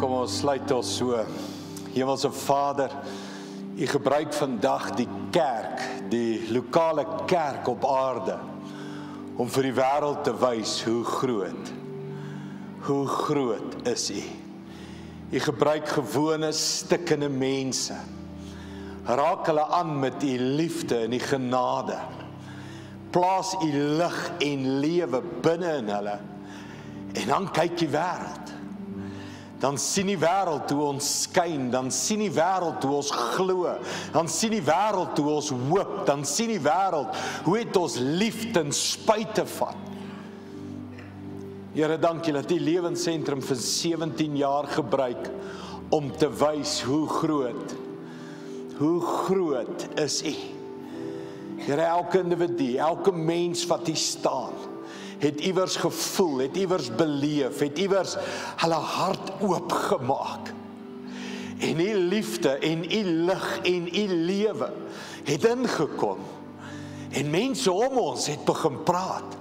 Kom ons sluit ons so. Hemelse Vader, U gebruik vandag die kerk, die lokale kerk op aarde, om vir die wêreld te wys hoe groot is U. U gebruik gewone stikkende mense. Raak hulle aan met U liefde en U genade. Plaas U lig en lewe binne in hulle. En dan kyk die wêreld. Dan sien die wêreld hoe ons skyn, dan sien die wêreld hoe ons glo, dan sien die wêreld hoe ons hoop, dan sien die wêreld hoe het ons lief ten spyte van. Here, dankie dat U Lewensentrum vir 17 jaar gebruik om te wys hoe groot is U. Here, elke individu, elke mens wat hier staan, het iewers gevoel, het iewers beleef, het iewers hulle hart oopgemaak. En U liefde en U lig en U lewe het ingekom. En mense om ons het begin praat.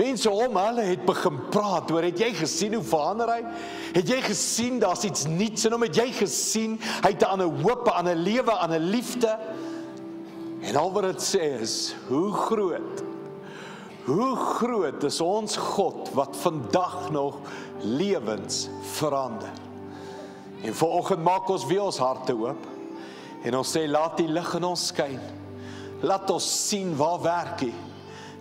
Mense om hulle het begin praat oor, het jy gesien hoe verander hy? Het jy gesien, daar's iets niets in hom? Het jy gesien, hy het 'n ander hoop, 'n ander lewe, 'n ander liefde? En al wat dit sê is, hoe groot is ons God, wat vandag nog lewens verander. En vanoggend maak ons weer ons harte oop, en ons sê, laat die lig in ons skyn. Laat ons sien, waar werk U?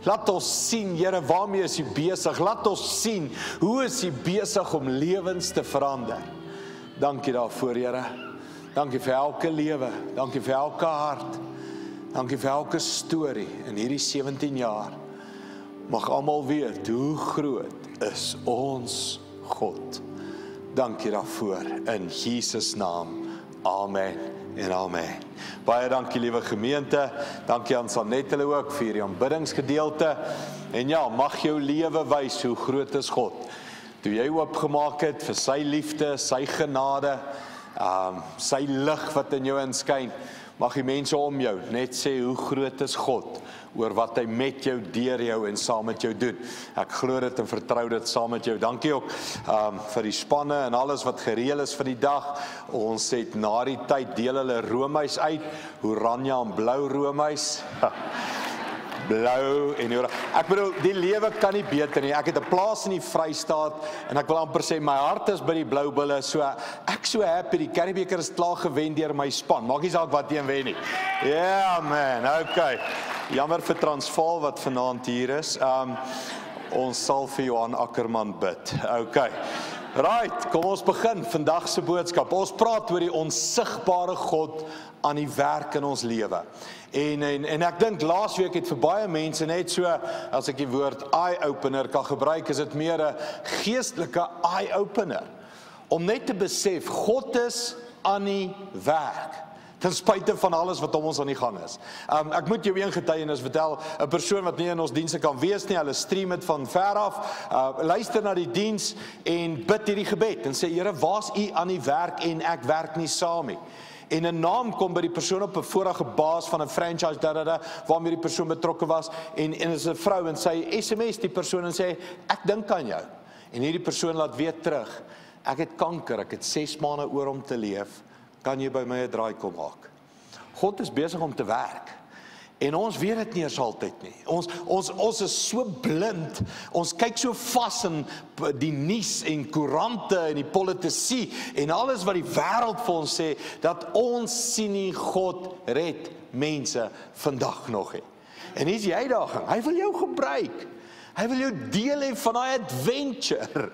Laat ons sien, Here, waarmee is U besig? Laat ons sien, hoe is U besig om lewens te verander? Dankie daarvoor, Here. Dankie vir elke lewe, dankie vir elke hart, dankie vir elke storie in hierdie 17 jaar. Mag almal weet, hoe groot is ons God. Dankie daarvoor, in Jesus naam. Amen en amen. Baie dankie, liewe gemeente. Dankie aan Sanet hulle ook vir die aanbiddingsgedeelte. En ja, mag jou lewe wys hoe groot is God. Toe jy oopgemaak het vir sy liefde, sy genade, sy lig wat in jou inskyn, mag die mense om jou net sê hoe groot is God, oor wat hy met jou, deur jou en saam met jou doen. Ek glo dit en vertrou dit saam met jou. Dankie ook vir die spanne en alles wat gereël is vir die dag. Ons het na die tyd deel hulle roomys uit, oranje en blou roomys. Blou en oranje. Ek bedoel, die lewe kan nie beter nie. Ek het 'n plaas in die Vrystaat en ek wil amper sê, my hart is by die Blou Bulle, so ek so happy, die Curriebeeker is klaar gewen deur my span. Maak nie saak wat teen wen nie. Yeah man, okay. Jammer vir Transvaal wat vanaand hier is. Ons sal vir Johan Ackerman bid. Okay. Right, kom ons begin vandag se boodskap. Ons praat oor die onsigbare God aan die werk in ons lewe. En ek dink laasweek het vir baie mense net so, as ek die woord eye-opener kan gebruik, is dit meer 'n geestelike eye-opener. Om net te besef, God is aan die werk. Ten spyte van alles wat om ons aan die gang is. Ek moet jou een getuienis vertel, 'n persoon wat nie in ons dienste kan wees nie, hulle stream dit van ver af, luister na die diens en bid hierdie gebed en sê, Here, waar's U aan die werk en ek werk nie saam nie. En 'n naam kom by die persoon op 'n vorige baas van 'n franchise, waarmee die persoon betrokke was, en is 'n vrou en sy SMS die persoon en sê, ek dink aan jou. En hierdie persoon laat weet terug, ek het kanker, ek het 6 maande oor om te leef, kan jy by my 'n draai kom maak? God is besig om te werk. En ons weet dit nie eens altyd nie. Ons is so blind, ons kyk so vas in die nuus en koerante en die politisie en alles wat die wêreld vir ons sê, dat ons sien nie God red mense vandag nog nie. En hier is die uitdaging, hy wil jou gebruik. Hy wil jou deel hê van daai adventure.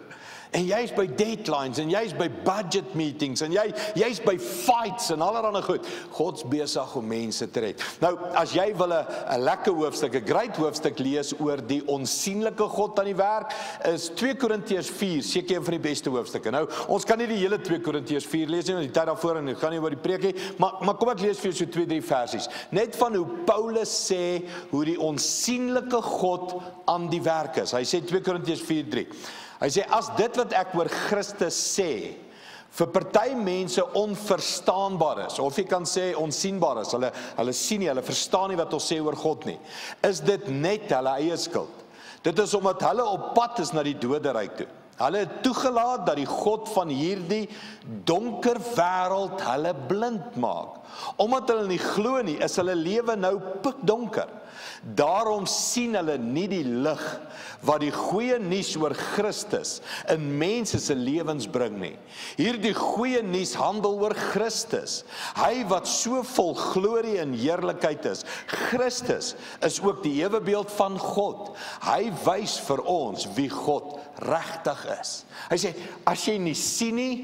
En jy's by deadlines, en jy's by budget meetings, en jy's by fights, en allerlei goed. God's besig om mense te red. Nou, as jy wil 'n lekker hoofstuk, 'n great hoofstuk lees oor die onsigbare God aan die werk, is 2 Korintiërs 4, seker een van die beste hoofstukke. Nou, ons kan nie die hele 2 Korintiërs 4 lees nie, want die tyd daarvoor, en ek gaan nie oor die preek nie, maar kom ek lees vir jou so 2-3 versies. Net van hoe Paulus sê, hoe die onsigbare God aan die werk is. Hy sê 2 Korintiërs 4:3. Hy sê, as dit wat ek oor Christus sê, vir party mense onverstaanbaar is, of jy kan sê onsienbaar is, hulle sien nie, hulle verstaan nie wat ons sê oor God nie, is dit net hulle eie skuld. Dit is omdat hulle op pad is na die doderyk toe. Hulle het toegelaat dat die God van hierdie donker wêreld hulle blind maak. Omdat hulle nie glo nie, is hulle lewe nou pikdonker. Daarom sien hulle nie die lig wat die goeie nuus oor Christus in mense se lewens bring nie. Hierdie goeie nuus handel oor Christus. Hy wat so vol glorie en heerlikheid is. Christus is ook die ewebeeld van God. Hy wys vir ons wie God regtig is. Hy sê, as jy nie sien nie,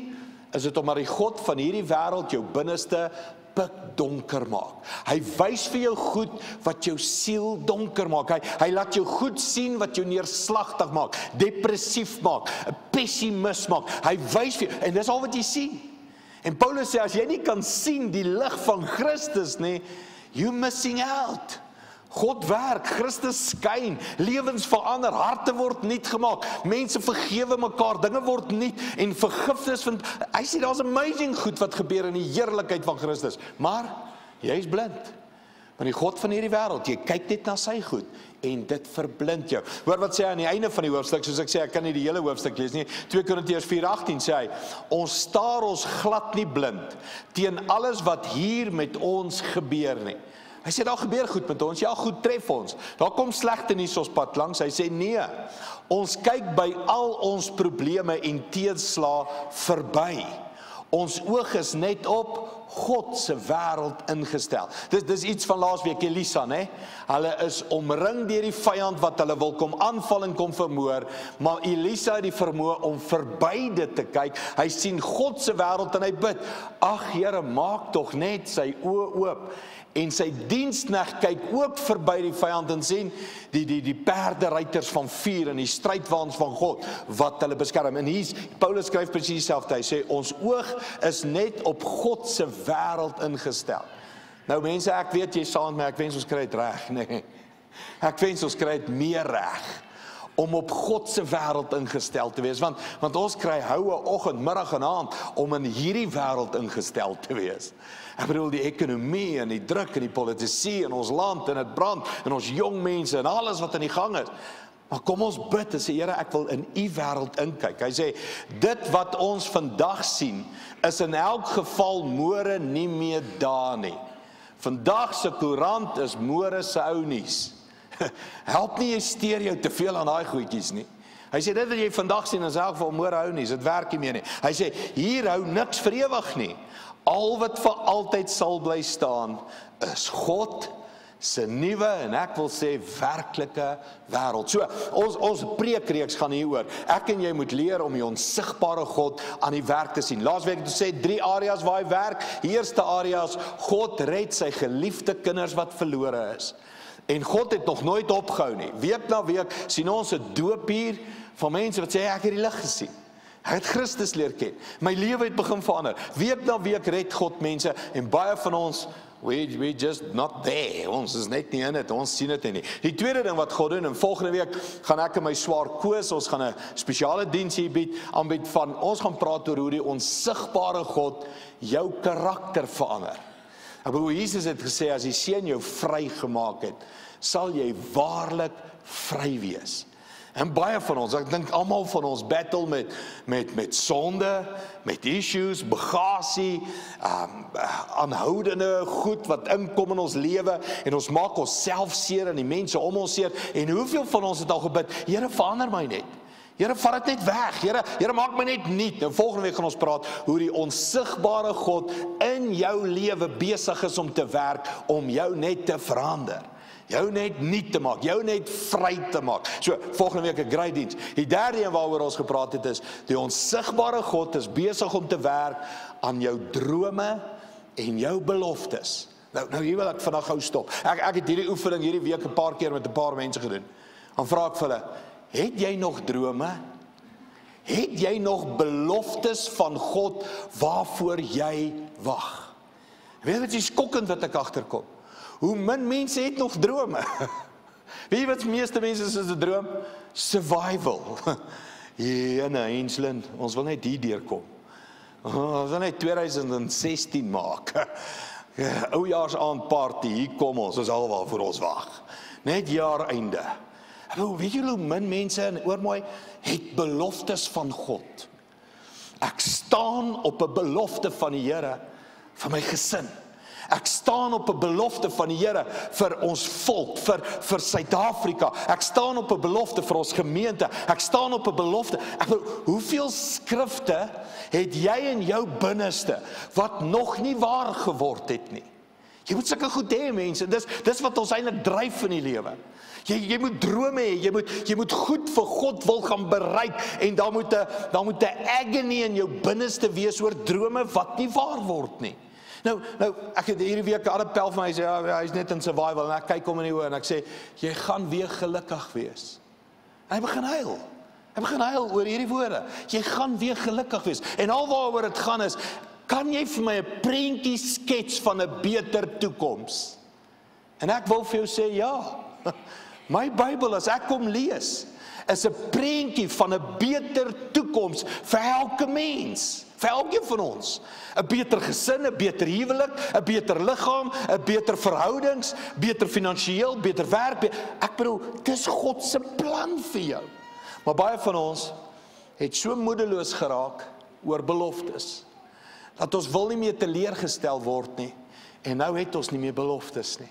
is dit omdat die God van hierdie wêreld jou binneste pikdonker maak. Hy wys vir jou goed wat jou siel donker maak. Hy laat jou goed sien wat jou neerslagtig maak, depressief maak, pessimist maak. Hy wys vir jou, en dis al wat jy sien. En Paulus sê, as jy nie kan sien die lig van Christus nie, you're missing out. God werk, Christus skyn, lewens verander, harte word nuut gemaak, mense vergewe mekaar, dinge word nuut en vergifnis vind. Hy sê daar's amazing goed wat gebeur in die heerlikheid van Christus, maar jy is blind. Want die God van hierdie wêreld, jy kyk net na sy goed en dit verblind jou. Hoor wat sê hy aan die einde van die hoofstuk, soos ek sê, ek kan nie die hele hoofstuk lees nie. 2 Korintiërs 4:18 sê hy, ons staar ons glad nie blind teen alles wat hier met ons gebeur nie. Hy sê, daar gebeur goed met ons, ja, goed tref ons. Daar kom slegte nuus ons pad langs. Hy sê, nee, ons kyk by al ons probleme en teëslae verby. Ons oog is net op God se wêreld ingestel. Dis iets van laasweek, Elisa, né? Hulle is omring deur die vyand wat hulle wil kom aanval en kom vermoor, maar Elisa het die vermoë om verby dit te kyk. Hy sien God se wêreld en hy bid, ag Here, maak tog net sy oë oop. En sy diensknegt kyk ook verby die vyand en sien die perderuiters van vuur en die strydwaans van God wat hulle beskerm. En hier Paulus skryf presies dieselfde. Hy sê ons oog is net op God se wêreld ingestel. Nou mense, ek weet jy saam met my, ek wens ons kry dit reg, nee. Ek wens ons kry dit meer reg om op God se wêreld ingestel te wees, want ons kry houe oggend, middag en aand om in hierdie wêreld ingestel te wees. Ek bedoel die ekonomie en die druk en die politisie in ons land en dit brand en ons jong mense en alles wat in die gang is. Maar kom ons bid en sê, Here, ek wil in u wêreld inkyk. Hy sê, dit wat ons vandag sien, is in elk geval môre nie meer daar nie. Vandag se koerant is môre se ou nuus. Help nie jy steur jou te veel aan daai goedjies nie. Hy sê, dit wat jy vandag sien, is in elk geval môre ou nuus, dit werk nie meer nie. Hy sê, hier hou niks vir ewig nie. Al wat vir altyd sal bly staan, is God se nuwe, en ek wil sê, werklike wêreld. So, ons preekreeks gaan hieroor. Ek en jy moet leer om die onsigbare God aan die werk te sien. Laasweek het ons sê 3 areas waar hy werk. Die eerste area is, God red sy geliefde kinders wat verlore is. En God het nog nooit opgehou nie. Week na week sien ons 'n doop hier van mense wat sê, ek het die lig gesien. Ek het Christus leer ken. My lewe het begin verander. Week na week red God mense en baie van ons, we just not there. Ons is net nie in dit, ons sien dit nie. Die tweede ding wat God doen, en volgende week gaan ek en my swaar Koos, ons gaan 'n spesiale diens hier aanbied van, ons gaan praat oor hoe die onsigbare God jou karakter verander. Ek bedoel, Jesus het gesê, as die Seun jou vry gemaak het, sal jy waarlik vry wees. En baie van ons, ek dink almal van ons battle met sonde, met issues, bagasie, aanhoudende goed wat inkom in ons lewe, en ons maak ons self seer en die mense om ons seer, en hoeveel van ons het al gebid, Here, verander my net. Here, vat dit net weg. Here, maak my net nuut. Nou volgende week gaan ons praat hoe die onsigbare God in jou lewe besig is om te werk, om jou net te verander. Jou net nuut te maak, jou net vry te maak. So, volgende week 'n great diens. Die derde een waaroor ons gepraat het is, die onsigbare God is besig om te werk aan jou drome en jou beloftes. Nou hier wil ek vandag gou stop. Ek het hierdie oefening hierdie week 'n paar keer met 'n paar mense gedoen. Dan vra ek vir hulle, het jy nog drome? Het jy nog beloftes van God waarvoor jy wag? Weet jy wat is skokkend wat ek agterkom? Hoe min mense het nog drome? Weet jy wat die meeste mense is 'n droom? Survival. Hier in Hensland, ons wil net hier deurkom. Ons wil net 2016 maak. Oujaarsaand party, hier kom ons, is al waarvoor ons wag. Net jaar einde. Weet julle hoe min mense, en hoor mooi, het beloftes van God. Ek staan op 'n belofte van die Here vir my gesin. Ek staan op 'n belofte van die Here vir ons volk, vir Suid-Afrika. Ek staan op 'n belofte vir ons gemeente. Ek staan op 'n belofte. Hoeveel skrifte het jy in jou binneste wat nog nie waar geword het nie? Jy moet sulke goed hê, mense. Dis wat ons eintlik dryf in die lewe. Jy moet drome hê, jy moet goed vir God wil gaan bereik, en daar moet 'n agony in jou binneste wees oor drome wat nie waar word nie. Nou, ek het hierdie week 'n ander pel van my sê, ja, hy's net in survival, en ek kyk hom in die oë en ek sê, jy gaan weer gelukkig wees. En hy begin huil. Hy begin huil oor hierdie woorde. Jy gaan weer gelukkig wees. En alwaaroor dit gaan is, kan jy vir my 'n prentjie skets van 'n beter toekoms? En ek wil vir jou sê, ja. My Bybel, as ek kom lees, is 'n prentjie van 'n beter toekoms vir elke mens, vir elkeen van ons. 'n beter gesin, 'n beter huwelik, 'n beter liggaam, 'n beter verhoudings, beter finansiëel, beter werk. Ek bedoel, dis God se plan vir jou. Maar baie van ons het so moedeloos geraak oor beloftes, dat ons wil nie meer teleurgestel word nie, en nou het ons nie meer beloftes nie.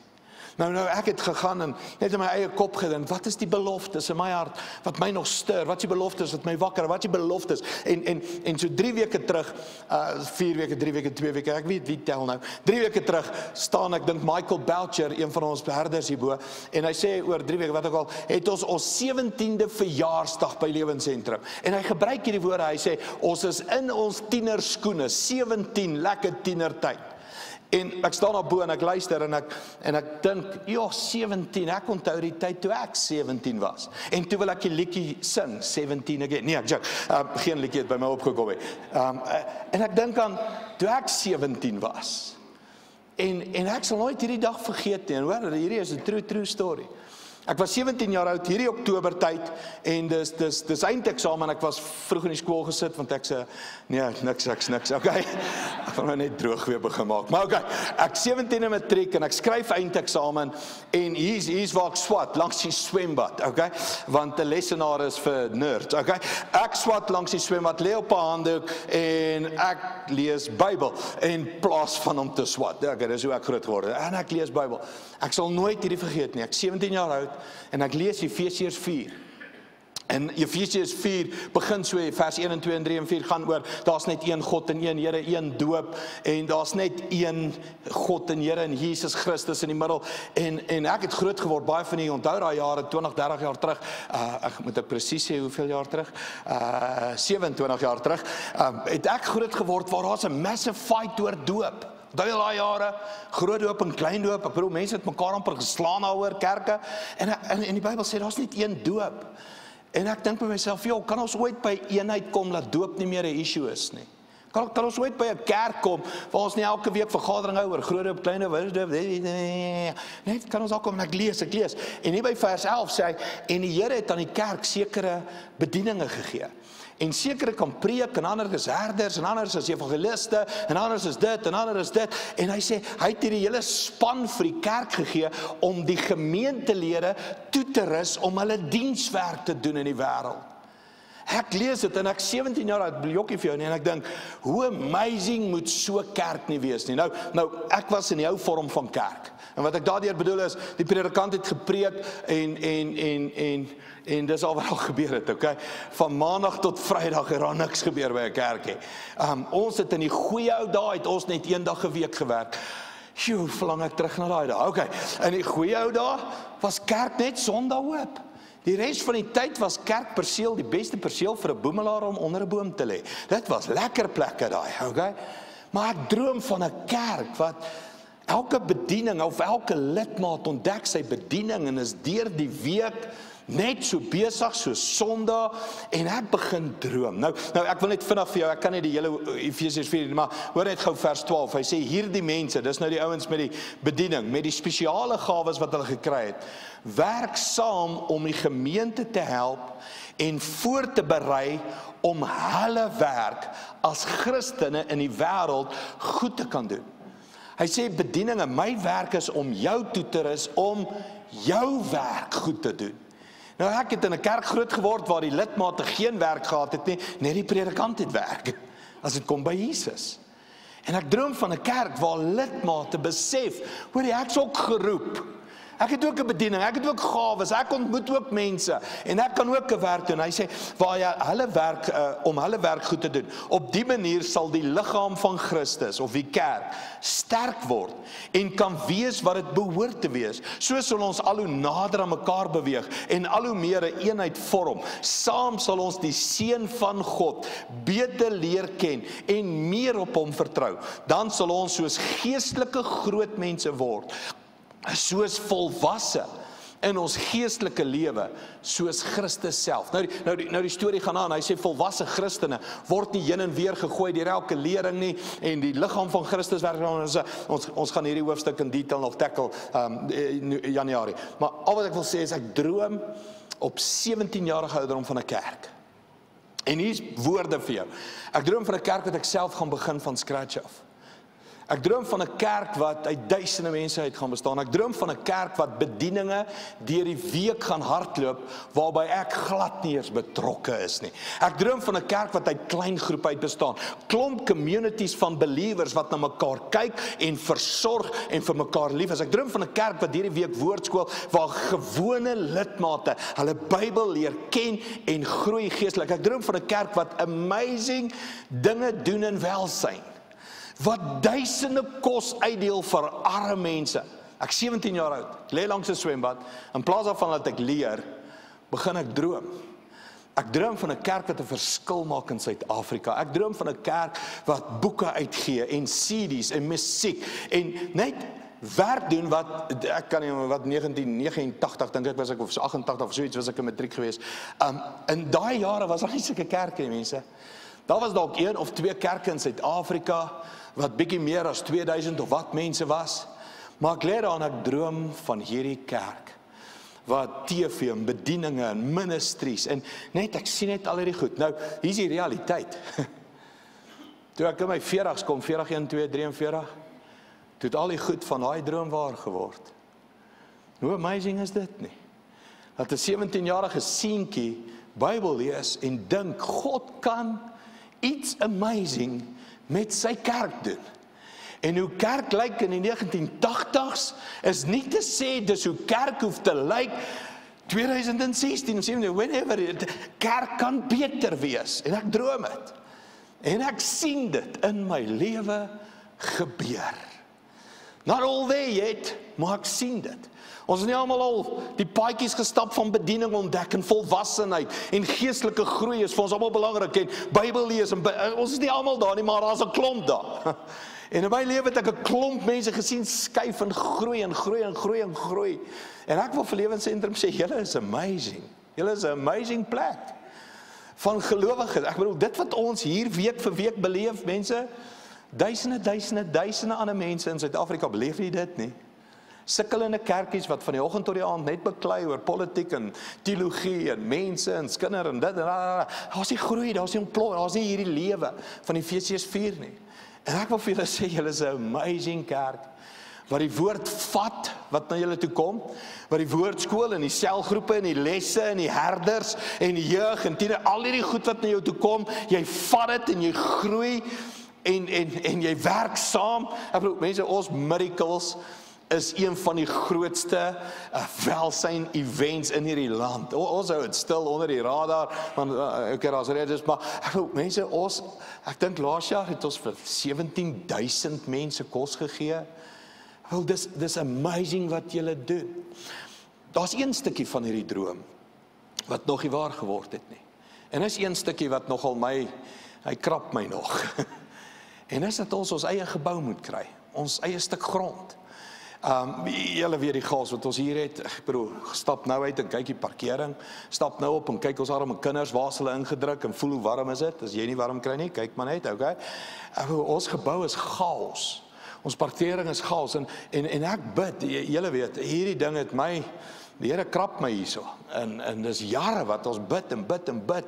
Nou ek het gegaan en net in my eie kop gedink, wat is die beloftes in my hart, wat my nog stuur, wat is die beloftes, wat my wakker, wat is die beloftes, en so 3 weke terug, 4 weke, 3 weke, 2 weke, ek weet wie tel nou, 3 weke terug, staan ek dink Michael Boucher, een van ons herders hierbo, en hy sê oor 3 weke, wat ook al, het ons 17de verjaarsdag by Lewensentrum, en hy gebruik hierdie woorde, hy sê, ons is in ons tienerskoene, 17, lekker tienertyd. En ek staan daar bo en ek luister en ek dink, ja, 17, ek onthou die tyd toe ek 17 was. En toe wil ek die liedjie sing, 17 again. Nee, ek joke, geen liedjie het by my opgekom nie. En ek dink aan, toe ek 17 was. En ek sal nooit hierdie dag vergeet nie. En hoor, hierdie is 'n true story. Ek was 17 jaar oud, hierdie Oktober tyd, en dis eindeksamen, ek was vroeg in die skool gesit, want ek sê, nee, niks, okay, ek wil nou net droog weer begin maak, maar okay, ek 17 in matriek, en ek skryf eindeksamen, en hier's waar ek swat, langs die swembad, okay, want 'n lesenaar is vir nerds, okay, ek swat langs die swembad, lê op 'n handdoek, en ek lees Bybel, in plaas van om te swat, okay, dis hoe ek groot geword, en ek lees Bybel, ek sal nooit hierdie vergeet nie, ek 17 jaar oud, en ek lees Efesiërs 4. En Efesiërs 4 begin so, vers 1 en 2 en 3 en 4 gaan oor, daar's net een God en een Here, een doop, en daar's net een God en Here en Jesus Christus in die middel. En ek het groot geword, baie van die onthou daai jare, 20, 30 jaar terug, moet ek presies sê hoeveel jaar terug, 27 jaar terug, het ek groot geword waar daar's 'n massive fight oor doop. Daai jare, groot doop en klein doop, ek bedoel, mense het mekaar amper geslaan daaroor, kerke, en die Bybel sê, daar's net een doop. En ek dink by myself, joh, kan ons ooit by eenheid kom, dat doop nie meer 'n issue is nie? Kan ons ooit by 'n kerk kom, waar ons nie elke week vergadering hou oor groot doop, klein doop, net kan ons al kom en ek lees, en hier by vers 11 sê hy, en die Here het aan die kerk sekere bedieninge gegee. En sekere kan preek, en ander is herders, en ander is evangeliste, en ander is dit, en ander is dit. En hy sê, hy het hierdie hele span vir die kerk gegee, om die gemeentelede toe te rus, om hulle dienswerk te doen in die wêreld. Ek lees dit, en ek 17 jaar oud, jokkie vir jou nie, en ek dink, hoe amazing moet so kerk nie wees nie. Nou, ek was in die ou vorm van kerk. En wat ek daardeur bedoel is, die predikant het gepreek, en dis al wat al gebeur het, okay? Van maandag tot vrydag het daar niks gebeur by 'n kerkie. Ons het in die goeie ou dae, het ons net 1 dag 'n week gewerk. Sjoe, verlang ek terug na daai dae. Okay, in die goeie ou dae was kerk net Sondag oop. Die res van die tyd was kerkperseel die beste perseel vir 'n boemelaar om onder 'n boom te lê. Dit was lekker plekke daai, okay? Maar ek droom van 'n kerk wat elke bediening of elke lidmaat ontdek sy bediening en is deur die week net so besig so Sondag, en ek begin droom. Nou ek wil net vinnig vir jou, ek kan nie die hele Efesiërs 4, maar hoor net gou vers 12, hy sê hierdie mense, dis nou die ouens met die bediening, met die spesiale gawes wat hulle gekry het, werk saam om die gemeente te help en voor te berei om hulle werk as Christene in die wêreld goed te kan doen. Hy sê bedieninge, my werk is om jou toe te rus om jou werk goed te doen. Nou ek het in 'n kerk groot geword waar die lidmate geen werk gehad het nie, net die predikant het werk, as dit kom by Jesus. En ek droom van 'n kerk waar lidmate besef, hoor jy, ek's ook geroep. Ek het ook 'n bediening, ek het ook gawes, ek ontmoet ook mense, en ek kan ook 'n werk doen. Hy sê, waar jy hulle werk, om hulle werk goed te doen, op die manier sal die liggaam van Christus, of die kerk, sterk word, en kan wees wat dit behoort te wees. So sal ons al hoe nader aan mekaar beweeg, en al hoe meer 'n eenheid vorm. Saam sal ons die Seun van God beter leer ken, en meer op hom vertrou. Dan sal ons soos geestelike groot mense word, soos volwasse in ons geestelike lewe, soos Christus self. Nou die storie gaan aan, hy sê volwasse Christene word nie heen en weer gegooi deur elke lering nie, en die liggaam van Christus werk, ons gaan hierdie hoofstuk in detail nog tackle Januarie. Maar al wat ek wil sê is, ek droom op 17-jarige ouderdom van 'n kerk. En hier's woorde vir jou. Ek droom van 'n kerk wat ek self gaan begin van scratch af. Ek droom van 'n kerk wat uit duisende mense uit gaan bestaan. Ek droom van 'n kerk wat bedieninge deur die week gaan hardloop, waarby ek glad nie eers betrokke is nie. Ek droom van 'n kerk wat uit klein groepe uit bestaan. Klomp communities van believers wat na mekaar kyk en versorg en vir mekaar lief is. Ek droom van 'n kerk wat deur die week woordskool, waar gewone lidmate hulle Bybel leer ken en groei geestelik. Ek droom van 'n kerk wat amazing dinge doen in welsyn, wat duisende kos uitdeel vir arme mense. Ek 17 jaar oud, ek lê langs 'n swembad, in plaas daarvan dat ek leer, begin ek droom. Ek droom van 'n kerk wat 'n verskil maak in Suid-Afrika. Ek droom van 'n kerk wat boeke uitgee en CD's en musiek en net werk doen wat, ek kan nie, wat 1989 dink ek was ek, of 88 of so iets was ek in matriek gewees. In daai jare was daar nie sulke kerke nie, mense. Daar was dalk 1 of 2 kerke in Suid-Afrika, wat bietjie meer as 2000 of wat mense was. Maar ek leer aan, ek droom van hierdie kerk, wat TV en bedieninge en ministries, en net, ek sien net al hierdie goed. Nou, hier is die realiteit. Toe ek in my 40's kom, 40, 1, 2, 43, toe het al die goed van daai droom waar geword. Hoe amazing is dit nie? Dat 'n 17-jarige seentjie Bybel lees en dink, God kan iets amazing met sy kerk doen. En hoe kerk lyk in die 1980's is nie te sê dis hoe kerk hoef te lyk 2016, 17, whenever, kerk kan beter wees. En ek droom het. En ek sien dit in my lewe gebeur. Not all there yet, maar ek sien dit. Ons het nie almal al die paadjies gestap van bediening ontdek en volwassenheid en geestelike groei is vir ons almal belangrik en Bybel lees en ons is nie almal daar nie, maar daar's 'n klomp daar. En in my lewe het ek 'n klomp mense gesien skuif en groei en groei en groei en groei. En ek wil vir Lewensentrum sê, julle is amazing. Julle is 'n amazing plek van gelowiges. Ek bedoel, dit wat ons hier week vir week beleef, mense, duisende ander mense in Suid-Afrika beleef nie dit nie. Sikkelende kerkies wat van die oggend tot die aand net beklei oor politiek en teologie en mense en skinder en dit en daar. Daar's nie groei, daar's nie ontplooi, daar's nie hierdie lewe van Efesiërs 4 nie. En ek wil vir julle sê, julle is 'n amazing kerk, wat die woord vat, wat na julle toe kom, wat die woordskool en die selgroepe en die lesse en die herders en die jeug en tiener, al hierdie goed wat na jou toe kom, jy vat dit en jy groei en jy werk saam. Ek bedoel, mense, ons miracles is een van die grootste welsyn events in hierdie land. Ons hou het stil onder die radar, want ek het as redes, maar mense, ek dink laas jaar het ons vir 17,000 mense kos gegee. Wel, dis amazing wat julle doen. Daar's een stukkie van hierdie droom wat nog nie waar geword het nie. En is een stukkie wat nogal hy krap my nog. En is dat ons eie gebou moet kry, ons eie stuk grond. Julle weet die gas wat ons hier het, ek bedoel, stap nou uit en kyk die parkering, stap nou op en kyk ons arme kinders, waar is hulle ingedruk en voel hoe warm is dit, as jy nie warm kry nie, kyk maar net, okay. Ons gebou is chaos, ons parkering is chaos, en ek bid, julle weet, hierdie ding het my, die Here krap my hierso, en dis jare wat ons bid en bid en bid,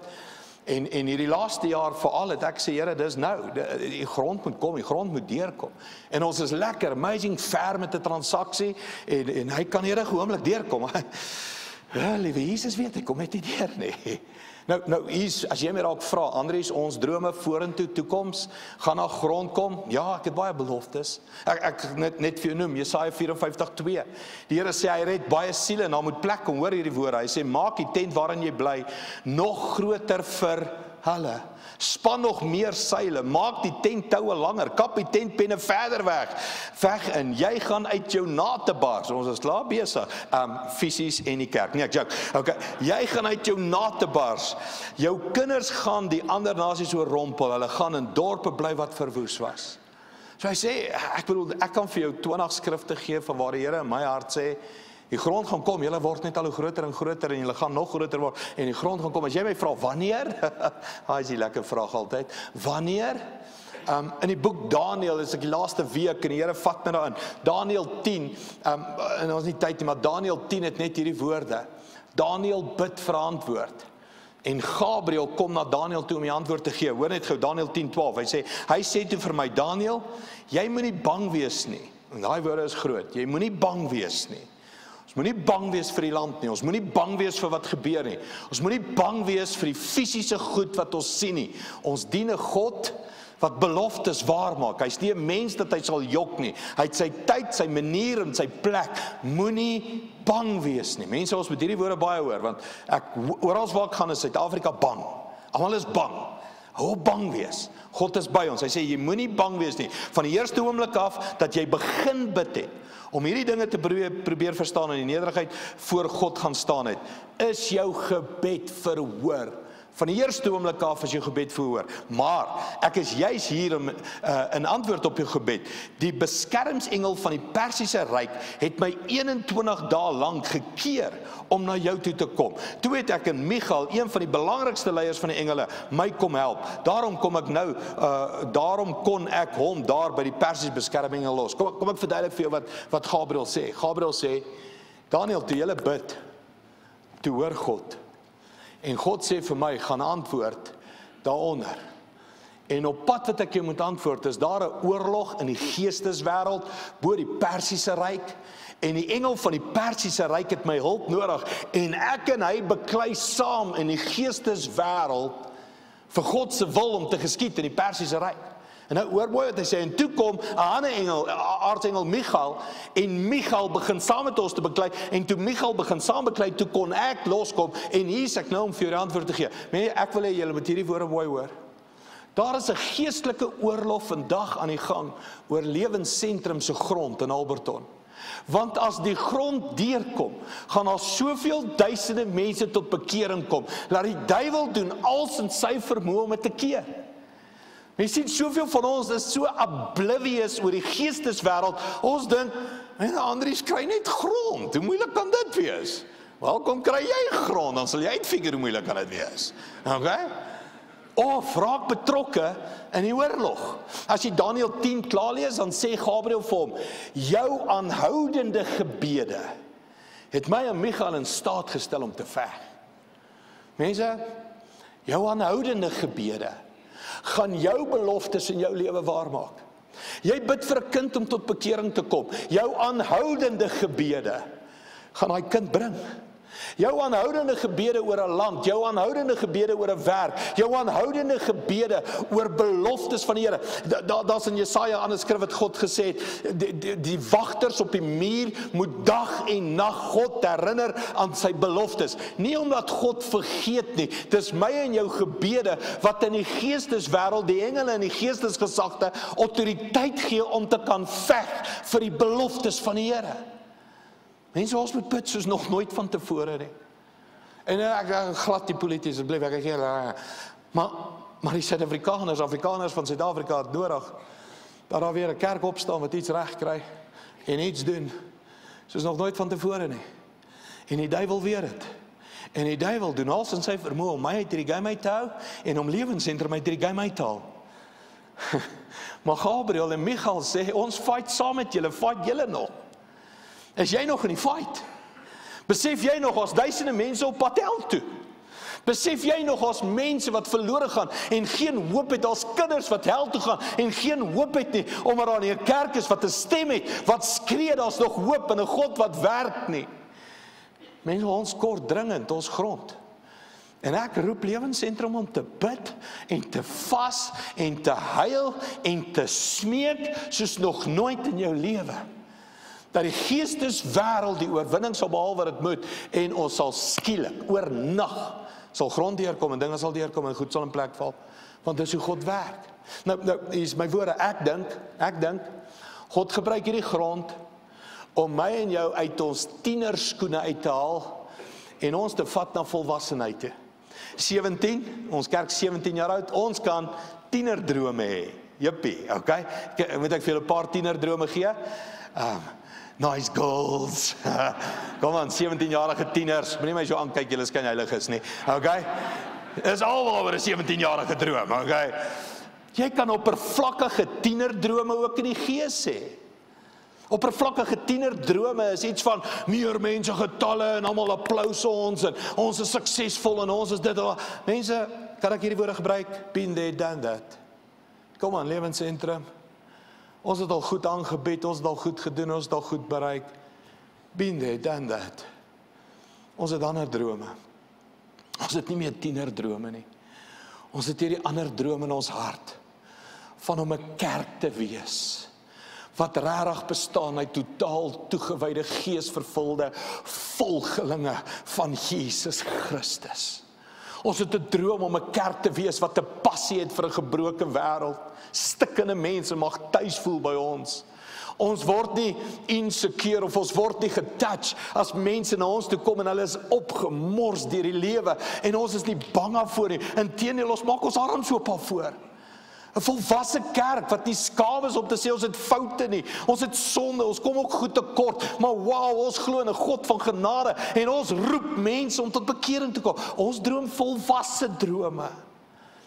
en hierdie laaste jaar veral het ek sê, Here, dis nou, die grond moet kom, die grond moet deurkom, en ons is lekker, amazing ver met die transaksie, en hy kan hierdie oomblik deurkom, Ja, liewe Jesus weet, ek kom net nie deur nie. Nou, as jy my raak vra, Andries, ons drome vorentoe, toekoms, gaan na grond kom, ja, ek het baie beloftes. Ek net vir jou noem, Jesaja 54:2. Die Here sê, hy red baie siele, en daar moet plek kom, hoor hierdie woorde, hy sê, maak die tent waarin jy bly, nog groter vir hulle. Span nog meer seile, maak die tenttoue langer, kap die tentpenne verder weg in, jy gaan uit jou nate bars, ons is klaar besig, fisies en die kerk, nee ek joke, okay, jy gaan uit jou nate bars, jou kinders gaan die ander nasies oorrompel, hulle gaan in dorpe bly wat verwoes was. So hy sê, ek bedoel, ek kan vir jou 20 skrifte gee van waar die Here in my hart sê, die grond gaan kom, julle word net al hoe groter en groter en julle gaan nog groter word en die grond gaan kom. As jy my vra, wanneer? Is die lekker vraag altyd. Wanneer? In die boek Daniël, is ek die laaste week en die Here vat my daarin. Daniël 10, en ons nie tyd nie, maar Daniël 10 het net hierdie woorde. Daniël bid vir antwoord. En Gabriel kom na Daniël toe om die antwoord te gee. Hoor net gou, Daniël 10:12. Hy sê toe vir my, Daniël, jy moenie bang wees nie. En daai woorde is groot. Jy moenie bang wees nie. Ons moenie bang wees vir die land nie, ons moenie bang wees vir wat gebeur nie, ons moenie bang wees vir die fisiese goed wat ons sien nie, ons dien 'n God wat beloftes waar maak, hy is nie 'n mens dat hy sal jok nie, hy het sy tyd, sy manier en sy plek, moenie bang wees nie. Mense, ons moet hierdie woorde baie hoor, want oral waar ek gaan is Suid-Afrika bang, almal is bang, hou bang wees, God is by ons, hy sê jy moenie bang wees nie, van die eerste oomblik af dat jy begin bid het, om hierdie dinge te probeer verstaan en die nederigheid voor God gaan staan het, is jou gebed verhoor. Van die eerste oomblik af is jou gebed verhoor. Maar ek is juis hier om in antwoord op jou gebed. Die beskermsengel van die Persiese ryk het my 21 dae lank gekeer om na jou toe te kom. Toe het ek in Michael, een van die belangrikste leiers van die engele, my kom help. Daarom kom ek nou, daarom kon ek hom daar by die Persiese beskermengel los. Kom ek verduidelik vir jou wat Gabriel sê. Gabriel sê, Daniel, toe julle bid, toe hoor God. En God sê vir my, gaan antwoord daaronder. En op pad wat ek jou moet antwoord, is daar 'n oorlog in die geesteswêreld, bo die Persiese ryk, en die engel van die Persiese ryk het my hulp nodig, en ek en hy beklei saam in die geesteswêreld, vir God se wil om te geskied in die Persiese ryk. En nou hoor mooi wat hy sê, en toe kom 'n ander engel, aartsengel Michael, en Michael begin saam met ons te beklei, en toe Michael begin saam beklei, toe kon ek loskom, en hier is ek nou om vir jou antwoord te gee. Maar ek wil hê julle moet hierdie woorde mooi hoor. Daar is 'n geestelike oorlog vandag aan die gang, oor Lewensentrum se grond in Alberton. Want as die grond deurkom, gaan daar soveel duisende mense tot bekering kom, laat die duiwel doen als in sy vermoë om dit te keer. Jy sien, soveel van ons is so oblivious oor die geesteswêreld, ons dink, Andries kry net grond, hoe moeilik kan dit wees? Welkom kry jy grond, dan sal jy uitfigure hoe moeilik kan dit wees. Okay? Of raak betrokke in die oorlog. As jy Daniël 10 klaar lees, dan sê Gabriel vir hom, jou aanhoudende gebede het my en Michael in staat gestel om te veg. Mense, jou aanhoudende gebede gaan jou beloftes in jou lewe waarmaak. Jy bid vir 'n kind om tot bekering te kom. Jou aanhoudende gebede gaan daai kind bring. Jou aanhoudende gebede oor 'n land, jou aanhoudende gebede oor 'n werk, jou aanhoudende gebede oor beloftes van die Here. Daar's in Jesaja 'n ander skrif wat God gesê het, die wagters op die muur moet dag en nag God herinner aan sy beloftes. Nie omdat God vergeet nie, dis my en jou gebede wat in die geesteswêreld, die engele en die geestesgesagte autoriteit gee om te kan veg vir die beloftes van die Here. Mense, ons moet bid soos nog nooit van tevore nie. En ek glad die polities, het blyf ek heel, maar die Afrikaners van Suid-Afrika het nodig, dat daar weer 'n kerk opstaan wat iets reg kry, en iets doen, soos nog nooit van tevore nie. En die duiwel weet het. En die duiwel doen alles in sy vermoë om my uit die game uit te hou, en om Lewensentrum uit die game uit te haal. Maar Gabriel en Michael sê, ons fight saam met julle, fight julle nog. Is jy nog in die fight? Besef jy nog as duisende mense op pad hel toe? Besef jy nog as mense wat verlore gaan en geen hoop het, as kinders wat hel toe gaan en geen hoop het nie, omdat daar nie 'n kerk is wat 'n stem het, wat skree, daar's nog hoop en 'n God wat werk nie. Mense, ons kort dringend ons grond. En ek roep Lewensentrum om te bid en te vas en te huil en te smeek soos nog nooit in jou lewe. Dat die geesteswêreld die oorwinning sal behaal wat dit moet en ons sal skielik oornag sal grond deurkom en dinge sal deurkom en goed sal in plek val, want dis hoe God werk. Nou hier is my woorde, ek dink God gebruik hierdie grond om my en jou uit ons tienerskoene uit te haal en ons te vat na volwassenheid toe. 17, ons kerk 17 jaar oud, ons kan tienerdrome hê. Jippie, okay? Moet ek vir julle 'n paar tienerdrome gee? Nice goals. Kom aan, 17-jarige tieners, moenie my so aankyk, julle is geen heilig is nie. Okay? Dis alwaar oor 'n 17-jarige droom, okay? Jy kan oppervlakkige tienerdrome ook in die gees hê. Oppervlakkige tienerdrome is iets van meer mense getalle en almal applous ons en ons is suksesvol en ons is dit. Mense, kan ek hierdie woorde gebruik? Been there, done that. Kom aan, Lewensentrum. Ons het al goed aangebid, ons het al goed gedoen, ons het al goed bereik. Been there, done that. Ons het ander drome. Ons het nie meer tienerdrome nie. Ons het hierdie ander drome in ons hart van om 'n kerk te wees wat regtig bestaan uit totaal toegewyde geesvervulde volgelinge van Jesus Christus. Ons het 'n droom om 'n kerk te wees wat 'n passie het vir 'n gebroke wêreld. Stikkende mense mag tuis voel by ons. Ons word nie insecure of ons word nie getouch as mense na ons toe kom en hulle is opgemors deur die lewe en ons is nie bang daarvoor nie. Inteendeel, ons maak ons arms oop daarvoor. 'n Volwasse kerk wat nie skaam is om te sê ons het foute nie. Ons het sonde, ons kom ook goed tekort, maar wow, ons glo in 'n God van genade en ons roep mense om tot bekering te kom. Ons droom volwasse drome.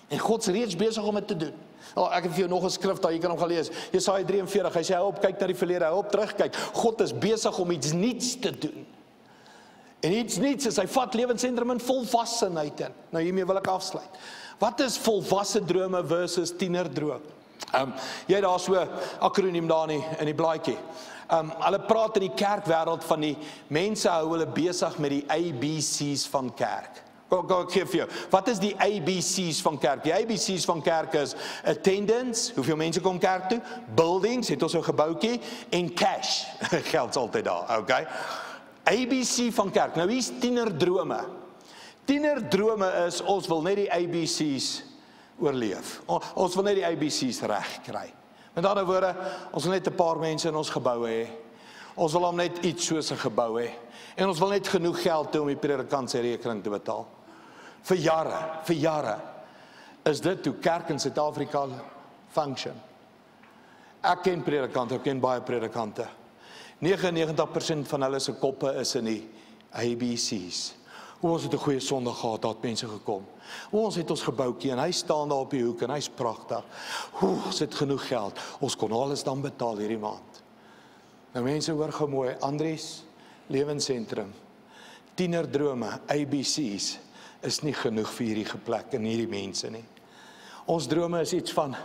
En God is reeds besig om dit te doen. Ek het vir jou nog 'n skrif daar, jy kan hom gaan lees. Jesaja 43, hy sê hou op, kyk na die verlede, hou op, terugkyk. God is besig om iets nuuts te doen. En iets nuuts is, hy vat Lewensentrum in volwassenheid in. Nou hiermee wil ek afsluit. Wat is volwasse drome versus tienerdroom? Jy het daar so 'n akroniem daar in die blaadjie. Hulle praat in die kerkwêreld van die mense hou hulle besig met die ABC's van kerk. Kom ek gee vir jou. Wat is die ABC's van kerk? Die ABC's van kerk is attendance, hoeveel mense kom kerk toe, buildings, het ons 'n gebouetjie, en cash. Geld is altyd daar, okay? ABC van kerk. Nou hier's tienerdrome. Tienerdrome is, ons wil net die ABC's oorleef. Ons wil net die ABC's reg kry. Met ander woorde, ons wil net 'n paar mense in ons geboue hê. Ons wil hom net iets soos 'n gebou hê. En ons wil net genoeg geld hê om die predikant se rekening te betaal. Vir jare is dit hoe kerk in Suid-Afrika function. Ek ken predikante, ek ken baie predikante. 99% van hulle se koppe is in die ABC's. Ons het 'n goeie Sondag gehad, daar het mense gekom. Ons het ons gebouetjie en hy staan daar op die hoek en hy's pragtig. Ons het genoeg geld. Ons kon alles dan betaal hierdie maand. Nou mense, hoor gou mooi, Andries, Lewensentrum, tienerdrome, ABC's is nie genoeg vir hierdie plek en hierdie mense nie. Ons drome is iets van,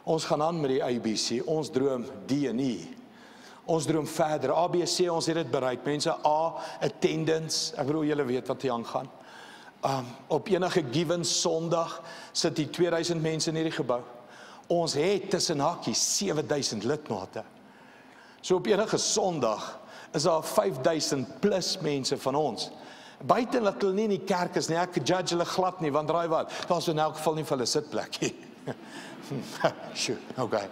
ons gaan aan met die ABC, ons droom D en E. Ons droom verder, ABC, ons het dit bereik. Mense, A, attendance, ek bedoel julle weet wat hier aangaan. Op enige given Sondag sit die 2000 mense in hierdie gebou. Ons het tussen hakies 7000 lidmate. So op enige Sondag is daar 5000 plus mense van ons. Buite dat hulle nie in die kerk is nie, ek judge hulle glad nie, want raai wat, daar is in elk geval nie vir hulle sitplek. Sjoe, okay.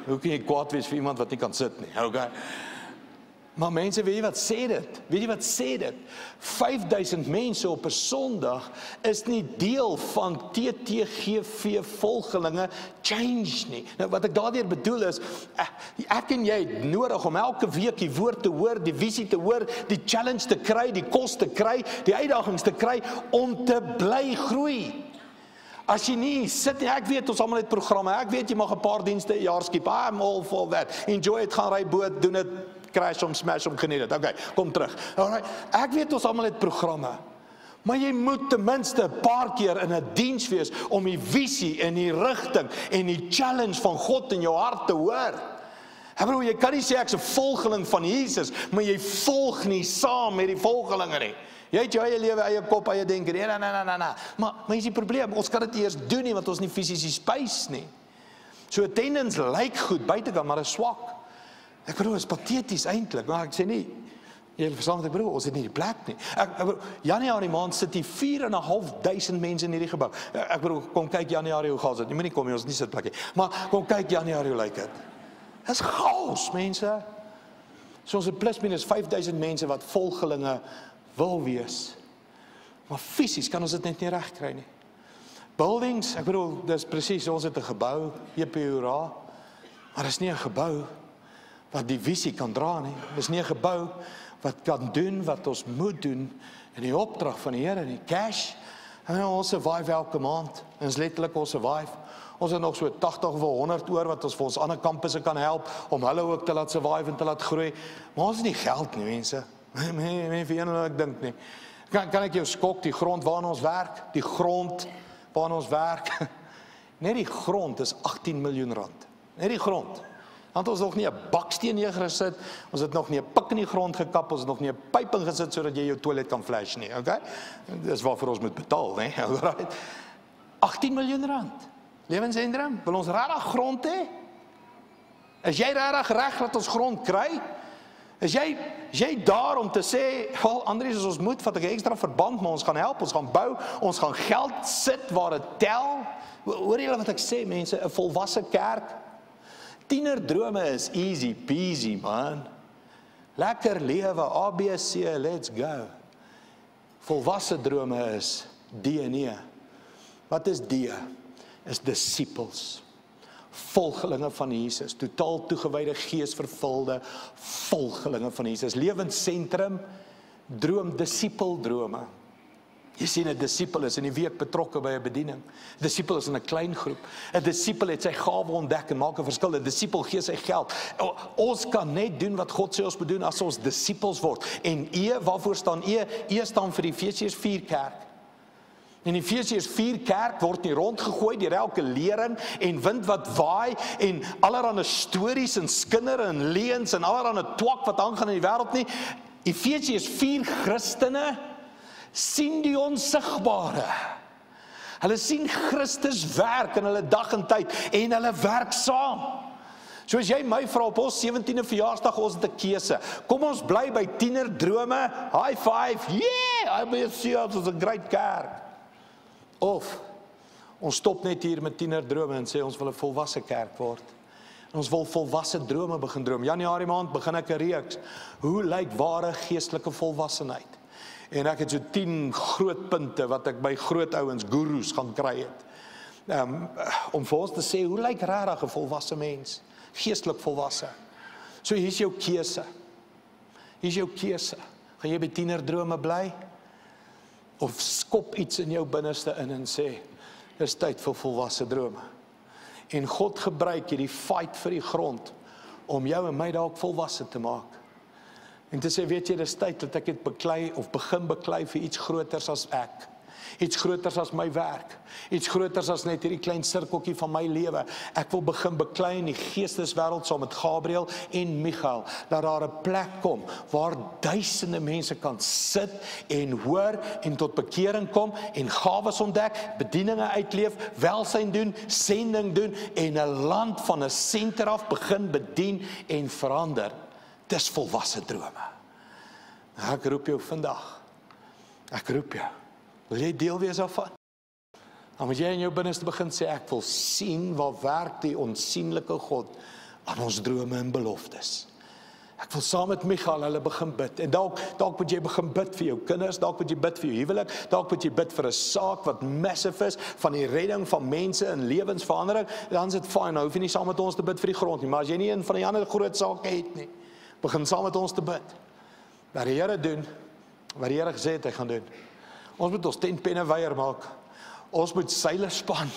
Hoe kan jy kwaad wees vir iemand wat nie kan sit nie, okay? Maar mense, weet jy wat sê dit? Weet jy wat sê dit? 5000 mense op 'n Sondag is nie deel van TTGV volgelinge change nie. Nou wat ek daardeur bedoel is, ek en jy het nodig om elke week die woord te hoor, die visie te hoor, die challenge te kry, die kos te kry, die uitdagings te kry om te bly groei. As jy nie sit nie, ek weet ons almal het programme, ek weet jy mag 'n paar dienste 'n jaar skiep, I'm all for that, enjoy it, gaan ry boot, doen dit, crash om, smash om, geniet dit, okay, kom terug. Alright, ek weet ons almal het programme, maar jy moet ten minste 'n paar keer in 'n diens wees om die visie en die rigting en die challenge van God in jou hart te hoor. Ek bedoel, jy kan nie sê ek's 'n volgeling van Jesus, maar jy volg nie saam met die volgelinge nie. Jy het jou eie lewe, eie kop, eie denke. Nee. Maar is die probleem, ons kan dit eers doen nie, want ons nie fisies die spys nie. So attendance lyk goed buitekant, maar is swak. Ek bedoel, is pateties eintlik, maar ek sê nie, jy verstaan wat ek bedoel, ons het nie die plek nie. Ek bedoel, Januarie maand sit hier 4.500 mense in hierdie gebou. Ek bedoel, kom kyk Januarie, hoe gaan dit? Jy moet nie kom nie, ons het nie sitplek nie. Maar kom kyk Januarie, hoe lyk dit? Dis chaos, mense. So ons het plus minus 5,000 mense wat volgelinge wil wees. Maar fisies kan ons dit net nie reg kry nie. Buildings, ek bedoel, dis presies, ons het 'n gebou, JPURA, maar dis nie 'n gebou wat die visie kan dra nie. Dis nie 'n gebou wat kan doen wat ons moet doen in die opdrag van die Here nie. Cash, en ons survive elke maand. Ons letterlik ons survive. Ons het nog so 80 of 100 oor wat ons vir ons ander kampusse kan help om hulle ook te laat survive en te laat groei. Maar ons het nie geld nie, mense. Nee, vir een ek dink nie. Kan ek jou skok, die grond waarna ons werk? Die grond waarna ons werk. Net die grond is 18 miljoen rand. Net die grond. Want ons nog nie 'n baksteen neergesit, ons het nog nie 'n pik in die grond gekap, ons het nog nie 'n pyp ingesit sodat jy jou toilet kan flush nie, okay? Dis waarvoor ons moet betaal, né? Alright. 18 miljoen rand. Lewensentrum, wil ons regtig grond hê? Is jy regtig reg dat ons grond kry? Is jy daar om te sê, wel Andries, as ons moet, vat ek 'n ekstra verband, maar ons gaan help, ons gaan bou, ons gaan geld sit waar dit tel. Hoor julle wat ek sê, mense, 'n volwasse kerk. Tienerdrome is easy peasy, man. Lekker lewe, ABC, let's go. Volwasse drome is D&E. Wat is D? Is disippels. Volgelinge van Jesus, totaal toegewyde, geesvervulde volgelinge van Jesus. Lewensentrum droom disippeldrome. Jy sien, 'n disipel is in die week betrokke by 'n bediening. 'n Disipel is in 'n klein groep. 'n Disipel het sy gawe ontdek en maak 'n verskil. 'n Disipel gee sy geld. Ons kan net doen wat God sê ons moet doen as ons disipels word. En waarvoor staan E? E staan vir Efesiërs 4 kerk. In Efesiërs 4 kerk word nie rondgegooi deur elke lering en wind wat waai en allerlei stories en skinder en leuns en allerlei twak wat aangaan in die wêreld nie. Efesiërs 4 Christene sien die onsigbare. Hulle sien Christus werk in hulle dag en tyd en hulle werk saam. So as jy my vra op ons 17de verjaarsdag, ons het 'n keuse. Kom ons bly by tienerdrome, high five, yeah, IBC is 'n great kerk. Of ons stop net hier met tienerdrome en sê ons wil 'n volwasse kerk word. En ons wil volwasse drome begin droom. Januarie maand begin ek 'n reeks. Hoe lyk ware geestelike volwassenheid? En ek het so 10 groot punte wat ek by groot ouens, gurus gaan kry het. Om vir ons te sê, hoe lyk regtig 'n volwasse mens? Geestelik volwasse. So hier's jou keuse. Hier's jou keuse. Gaan jy by tienerdrome bly? Of skop iets in jou binneste in en sê, dis tyd vir volwasse drome. En God gebruik hierdie fight vir die grond om jou en my dalk volwasse te maak. En te sê, weet jy, dis tyd dat ek dit beklei of begin beklei vir iets groters as ek. Iets groters as my werk. Iets groters as net hierdie klein sirkeltjie van my lewe. Ek wil begin beklei in die geesteswêreld saam met Gabriël en Michael. Dat daar 'n plek kom waar duisende mense kan sit en hoor en tot bekering kom en gawes ontdek, bedieninge uitleef, welsyn doen, sending doen en 'n land van 'n senter af begin bedien en verander. Dis volwasse drome. Ek roep jou vandag. Ek roep jou. Wil jy deel wees daarvan? Dan moet jy in jou binneste begin sê, ek wil sien waar werk die onsienlike God aan ons drome en beloftes. Ek wil saam met Michael hulle begin bid. En dalk moet jy begin bid vir jou kinders, dalk moet jy bid vir jou huwelik, dalk moet jy bid vir 'n saak wat massive is, van die redding van mense en lewensverandering. Dan is dit fyn, nou hoef jy nie saam met ons te bid vir die grond nie, maar as jy nie een van die ander groot sake het nie, begin saam met ons te bid. Laat die Here doen wat die Here gesê het hy gaan doen. Ons moet ons tentpenne weier maak. Ons moet seile span,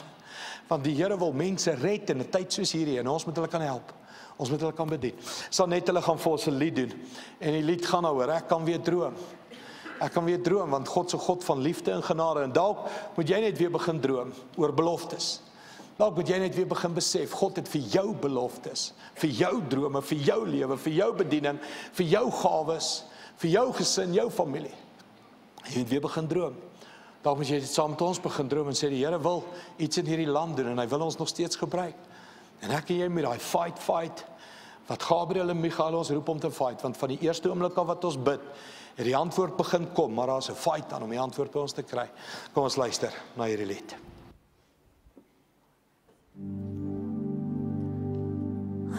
want die Here wil mense red in 'n tyd soos hierdie en ons moet hulle kan help. Ons moet hulle kan bedien. Sal net hulle gaan vir ons 'n lied doen. En die lied gaan daaroor, ek kan weer droom. Ek kan weer droom, want God is 'n God van liefde en genade. En dalk moet jy net weer begin droom oor beloftes. Dalk moet jy net weer begin besef, God het vir jou beloftes, vir jou drome, vir jou lewe, vir jou bediening, vir jou gawes, vir jou gesin, jou familie. Jy moet weer begin droom. Dalk moet jy dit saam met ons begin droom en sê, die Here wil iets in hierdie land doen en hy wil ons nog steeds gebruik. En ek en jy met daai fight, wat Gabriel en Michael ons roep om te fight, want van die eerste oomblik af wat ons bid, het die antwoord begin kom, maar daar is 'n fight aan om die antwoord by ons te kry. Kom ons luister na hierdie lied.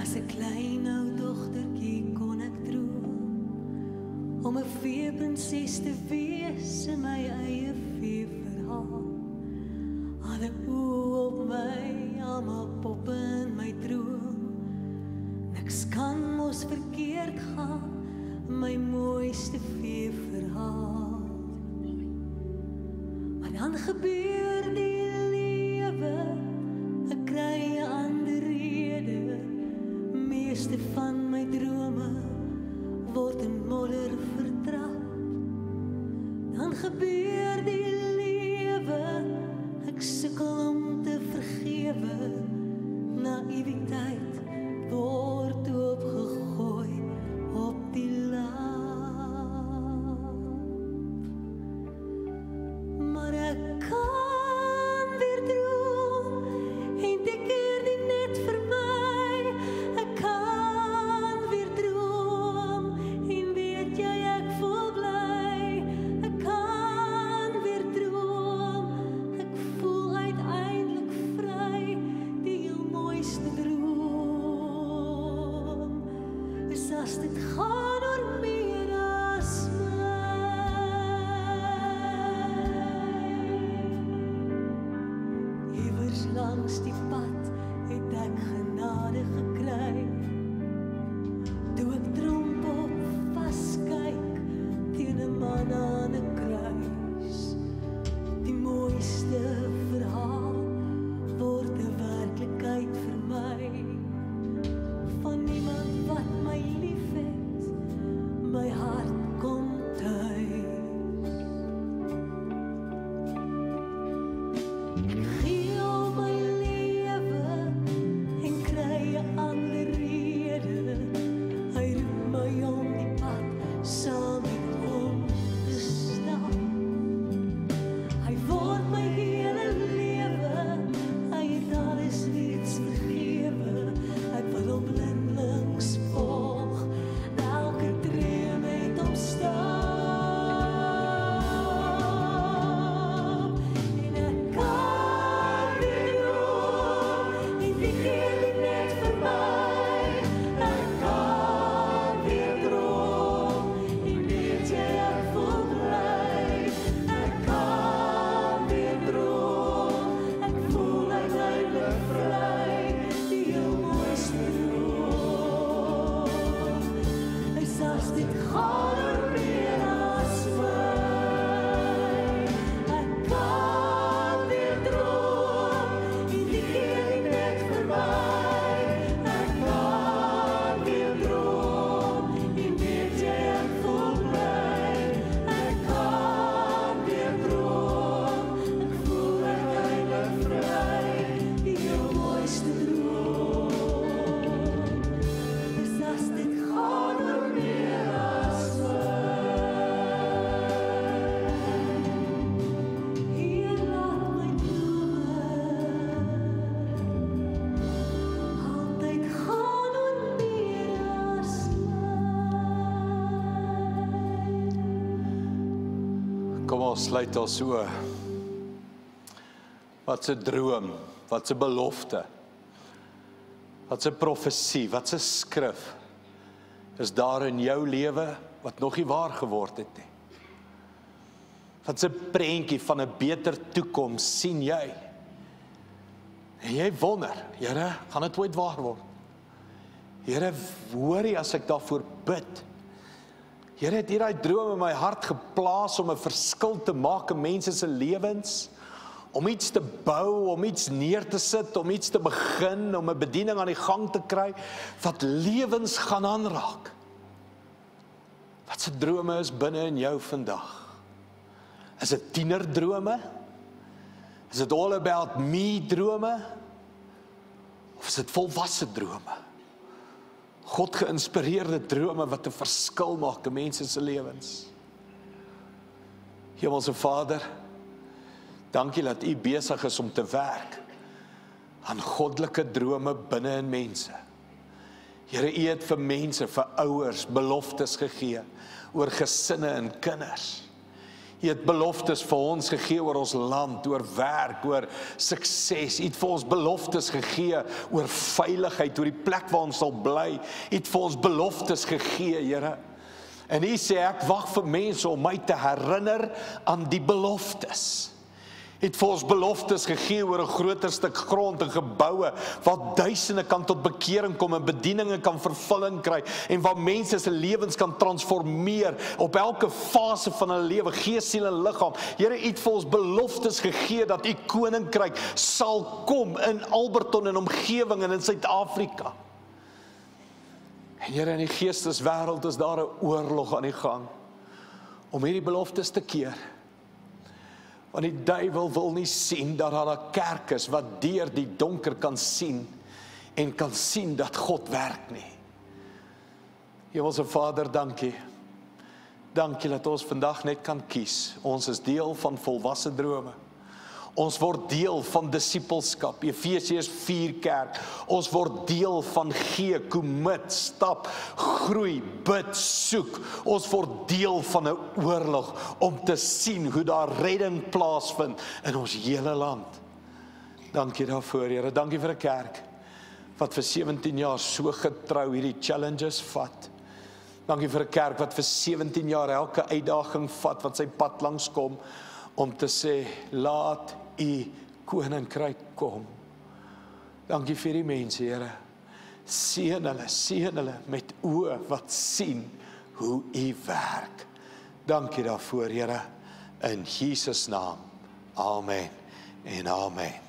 As 'n klein ou dogtertjie kon ek droom om 'n veeprinses te wees in my eie veeverhaal. Alle oë op my, almal pop in my droom. Niks kan mos verkeerd gaan, my mooiste veeverhaal. Maar dan gebeur die lewe, ek kry 'n ander rede. Meeste van my drome word in modder vertrap. Dan gebeur die lewe, ek sukkel om te vergewe. Naïwiteit word opgegooi op die lamp. Maar ek kan weer droom en dit keer die net vir my. Ek kan weer droom en weet jy ek voel bly. Ek kan weer droom, ek voel uiteindelik vry. Die heel mooiste droom is as dit gaan oor meer as my. Iewers langs die pad het ek genade gekry. Toe ek trompop vaskyk teen 'n man aan 'n kruis. Die mooiste verhaal word 'n werklikheid vir my. Van iemand wat my liefhet, my hart kom tuis. Gee al my lewe en kry 'n ander rede. Hy roep my om die pad saam met hom te stap. Hy word my hele lewe, hy het alles reeds vergewe. Ek wil hom blindelings volg, elke tree met hom stap. En ek kan weer droom, en die keer die net vir my. Ek kan weer droom, en weet jy ek voel bly. Ek kan weer droom, ek voel uiteindelik vry. Die heel mooiste droom is as dit gaan oor meer as my. Ek kan weer droom, en die keer die net vir my. Ek kan weer droom, en weet jy ek voel bly. Ek kan weer droom, ek voel uiteindelik vry. Die heel mooiste droom is as dit gaan oor meer as my. Hier laat my drome altyd gaan oor meer as my. Kom ons sluit ons so. Wat 'n droom, wat 'n belofte, wat 'n profesie, wat 'n skrif is daar in jou lewe wat nog nie waar geword het nie. Wat 'n prentjie van 'n beter toekoms sien jy? En jy wonder, Here, gaan dit ooit waar word? Here, hoor jy as ek daarvoor bid? Here het hierdie droom in my hart geplaas om 'n verskil te maak in mense se lewens, om iets te bou, om iets neer te sit, om iets te begin, om 'n bediening aan die gang te kry, wat lewens gaan aanraak. Wat se drome is binne in jou vandag? Is dit tienerdrome? Is dit all about me drome? Of is dit volwasse drome? God geïnspireerde drome wat 'n verskil maak in mense se lewens. Hemelse Vader, dankie dat U besig is om te werk aan goddelike drome binne in mense. Here, U het vir mense, vir ouers, beloftes gegee oor gesinne en kinders. U het beloftes vir ons gegee oor ons land, oor werk, oor sukses. U het vir ons beloftes gegee oor veiligheid, oor die plek waar ons sal bly. U het vir ons beloftes gegee, Here. En U sê, ek wag vir mense om my te herinner aan die beloftes. Het vir ons beloftes gegee oor 'n groter stuk grond en geboue, waar duisende kan tot bekering kom en bedieninge kan vervulling kry, en waar mense se lewens kan transformeer, op elke fase van hulle lewe, gees, siel en liggaam. Here, U het vir ons beloftes gegee, dat U koninkryk sal kom in Alberton en omgewing en in Suid-Afrika. En Here, in die geesteswêreld is daar 'n oorlog aan die gang, om hierdie beloftes te keer. Want die duiwel wil nie sien dat daar 'n kerk is wat deur die donker kan sien en kan sien dat God werk nie. Hemelse Vader, dankie. Dankie dat ons vandag net kan kies. Ons is deel van volwasse drome. Ons word deel van disippelskap, Efesiërs 4 kerk. Ons word deel van gee, commit, stap, groei, bid, soek. Ons word deel van 'n oorlog om te sien hoe daar redding plaasvind in ons hele land. Dankie daarvoor, Here. Dankie vir 'n kerk wat vir 17 jaar so getrou hierdie challenges vat. Dankie vir 'n kerk wat vir 17 jaar elke uitdaging vat wat sy pad langs kom, om te sê, laat U koninkryk kom. Dankie vir die mense, Here. Seën hulle met oë wat sien hoe U werk. Dankie daarvoor, Here. In Jesus naam. Amen en amen.